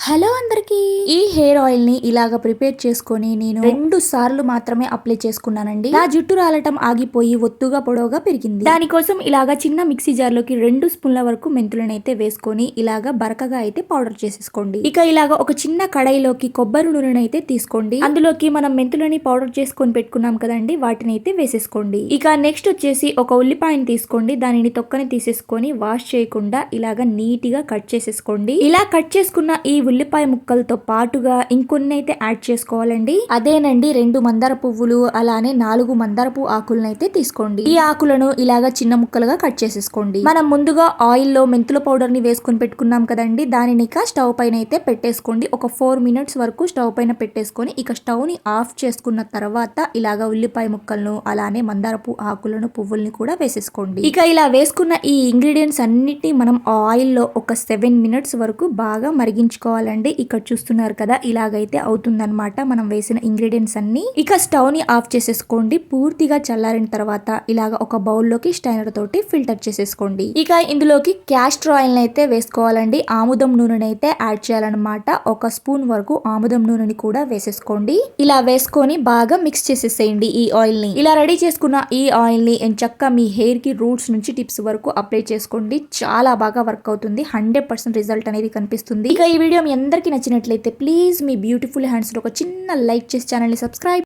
Hello అందరికి ఈ hair oil ని ఇలాగా ప్రిపేర్ చేసుకొని నేను 2 సార్లు మాత్రమే అప్లై చేసుకున్నానండి. నా జుట్టు రాలటం ఆగిపోయి ఒత్తుగా పొడవుగా పెరిగింది. దానికోసం ఇలాగా చిన్న మిక్సీ జార్ లోకి 2 స్పూన్ల వరకు మెంతులను అయితే వేసుకొని ఇలాగా బరకగా అయితే పౌడర్ చేసేసుకోండి. ఇక ఇలాగా ఒక చిన్న కడాయిలోకి కొబ్బరి నూనెను అయితే తీసుకోండి. అందులోకి మనం మెంతులని పౌడర్ చేసుకొని పెట్టుకున్నాం కదండి, వాటిని అయితే వేసేసుకోండి. ఇక నెక్స్ట్ వచ్చేసి ఒక ఉల్లిపాయని తీసుకోండి. దానిని తొక్కని తీసేసుకొని వాష్ చేయకుండా ఇలాగా నీట్ గా కట్ చేసేసుకోండి. ఇలా కట్ చేసుకున్న ఈ ఉల్లిపాయ ముక్కలతో పాటుగా ఇంకొన్ని అయితే యాడ్ చేసుకోవాలండి. అదేనండి 2 మందార పువ్వులు, అలానే 4 మందారపు ఆకులను అయితే తీసుకోండి. ఈ ఆకులను ఇలాగా చిన్న ముక్కలుగా కట్ చేసేసుకోండి. మనం ముందుగా ఆయిల్ లో మెంతుల పౌడర్ ని వేసుకొని పెట్టుకున్నాం కదండి, దానిని ఇక స్టవ్ పైన అయితే పెట్టేసుకోండి. ఒక 4 మినిట్స్ వరకు స్టవ్ పైన పెట్టేసుకొని ఇక స్టవ్ ని ఆఫ్ చేసుకున్న తర్వాత ఇలాగా ఉల్లిపాయ ముక్కలను అలానే మందారపు ఆకులను పువ్వుల్ని కూడా వేసేసుకోండి. ఇక ఇలా వేసుకున్న ఈ ఇంగ్రీడియంట్స్ అన్నిటిని మనం ఆయిల్ లో ఒక 7 మినిట్స్ వరకు బాగా మరిగించుకోవాలండి. ఇక్కడ చూస్తున్నారు కదా, ఇలాగైతే అవుతుందన్నమాట మనం వేసిన ఇంగ్రీడియంట్స్ అన్ని. ఇక స్టవ్ ని ఆఫ్ చేసేసుకోండి. పూర్తిగా చల్లారిన తర్వాత ఇలాగ ఒక బౌల్ లోకి స్టైనర్ తోటి ఫిల్టర్ చేసేసుకోండి. ఇక ఇందులోకి క్యాస్టర్ ఆయిల్ అయితే వేసుకోవాలండి. ఆముదం నూనెని అయితే యాడ్ చేయాలన్నమాట. ఒక స్పూన్ వరకు ఆముదం నూనెని కూడా వేసేసుకోండి. ఇలా వేసుకొని బాగా మిక్స్ చేసేసేయండి ఈ ఆయిల్ ని. ఇలా రెడీ చేసుకున్న ఈ ఆయిల్ ని ఎంచక్కా మీ హెయిర్ కి రూట్స్ నుంచి టిప్స్ వరకు అప్లై చేసుకోండి. చాలా బాగా వర్క్ అవుతుంది. 100% రిజల్ట్ అనేది కనిపిస్తుంది. ఇక ఈ వీడియో మీ అందరికీ నచ్చినట్లయితే ప్లీజ్ మీ బ్యూటిఫుల్ హ్యాండ్స్ లో ఒక చిన్న లైక్ చేసి ఛానల్ ని సబ్స్క్రైబ్